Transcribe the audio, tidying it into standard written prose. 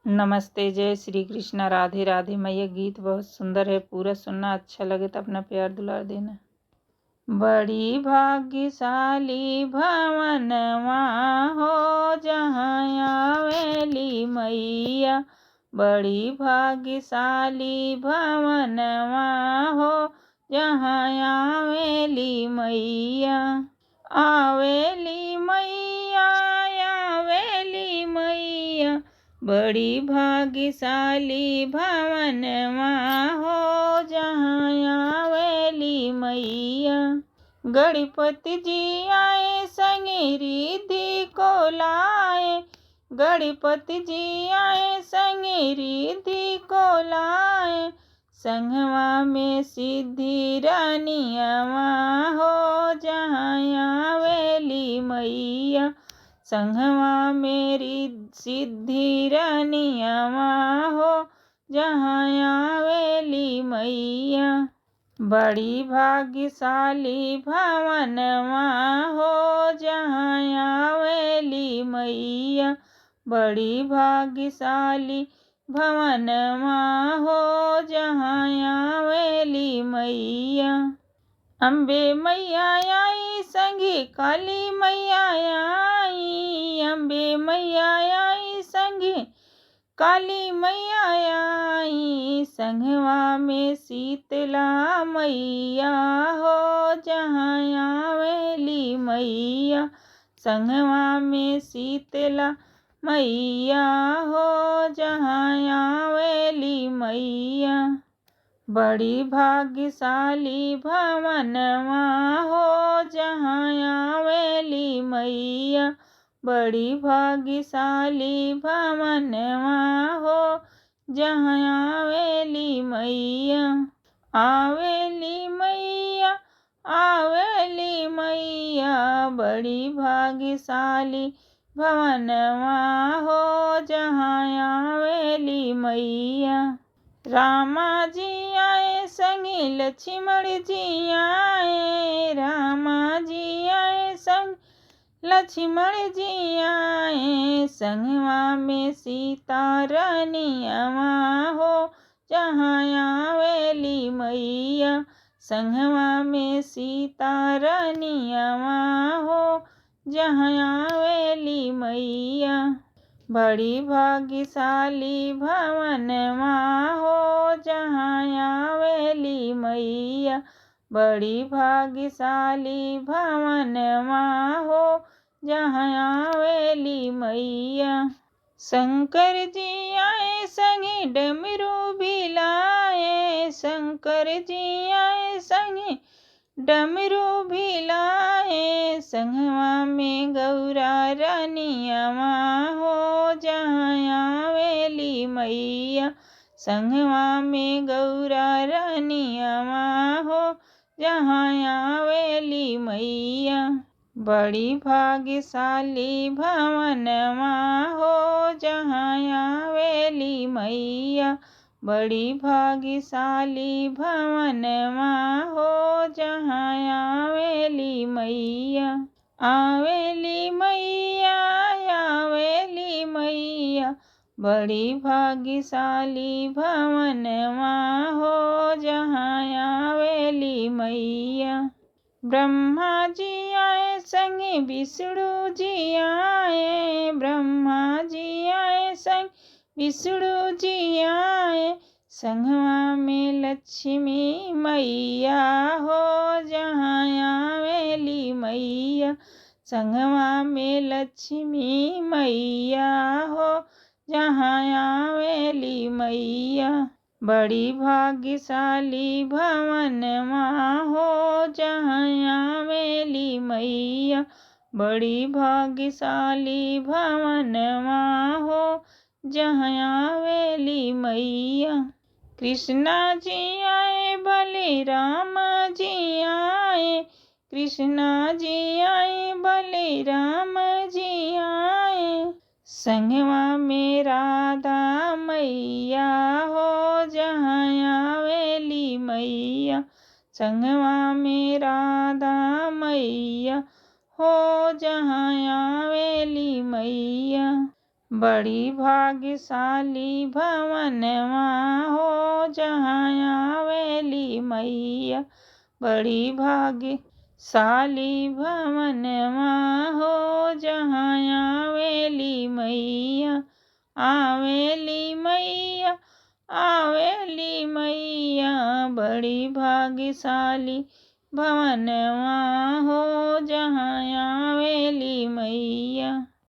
नमस्ते, जय श्री कृष्णा, राधे राधे। मैं ये गीत बहुत सुंदर है, पूरा सुनना। अच्छा लगे तो अपना प्यार दुलार देना। बड़ी भाग्यशाली भवनवा हो जहाँ आवेली मैया। बड़ी भाग्यशाली भवनवा हो जहाँ आवेली मैया। आवेली मैया, आवेली मैया, बड़ी भाग्यशाली भवनवा हो जहाँ आवेली मैया। गणपति जी आए संगे रिद्धि को लाए। गणपति जी आए संगे रिद्धि को लाए। संगवा में सिद्धि रानियावा हो जहाँ आवेली मैया। संगवा मेरी सिद्धि रानियावा हो जहाँ आवेली मैया। बड़ी भाग्यशाली भवनवा हो जहाँ आवेली मैया। बड़ी भाग्यशाली भवनवा हो जहाँ आवेली मैया। अम्बे मैया आई संगे काली मैया आई। अम्बे मैया आई संगे काली मैया आई। संगवा में शीतला मैया हो जहाँ आवेली मैया। संगवा में शीतला मैया हो जहाँ आवेली मैया। बड़ी भाग्यशाली भवनवा हो जहाँ आवेली मैया। बड़ी भाग्यशाली भवनवा हो जहाँ आवेली मैया। आवेली मैया, आवेली मैया, बड़ी भाग्यशाली भवनवा हो जहाँ आवेली मैया। रामा जी आए संगे लक्ष्मण जी आए। रामा जी आए संग लक्ष्मण जी आए। संगवा में सीता रानियावा हो जहाँ आवेली मैया। संगवा में सीता रानियावा हो जहाँ आवेली मैया। बड़ी भाग्यशाली भवनवा हो जहाँ आवेली मैया। बड़ी भाग्यशाली भवनवा हो जहाँ आवेली मैया। शंकर जी आए संगे डमरू भी लाए। शंकर जी आए संगे डमरू भी लाए। संगवा में गौरा रानियावा हो जहाँ आवेली मैया। संगवा में गौरा रानियावा हो जहाँ आवेली मैया। बड़ी भाग्यशाली भवनवा हो जहाँ आवेली मैया। बड़ी भाग्यशाली भवनवा हो जहाँ आवेली मैया। आवेली मैया, आवेली मैया, बड़ी भाग्यशाली भवनवा हो जहाँ आवेली मैया। ब्रह्मा जी आए संगे विष्णु जी आए। ब्रह्मा जी आए संग विष्णु जी आए। संगवा में लक्ष्मी मैया हो जहाँ आवेली मैया। संगवा में लक्ष्मी मैया हो जहाँ आवेली मैया। बड़ी भाग्यशाली भवनवा हो जहाँ आवेली मैया। बड़ी भाग्यशाली भवनवा हो जहाँ आवेली मैया। कृष्णा जी आए, बलराम जी आए। कृष्णा जी आए, बलराम जी आए। संगवा में राधा मैया हो जहाँ आवेली मैया। संगवा में राधा मैया हो जहाँ आवेली मैया। बड़ी भाग्यशाली भवनवा हो जहाँ आवेली मैया। बड़ी भाग्यशाली भवनवा हो जहाँ आवेली मैया। आवेली मैया आवेली मैया। बड़ी भाग्यशाली भवनवा हो जहाँ आवेली मैया।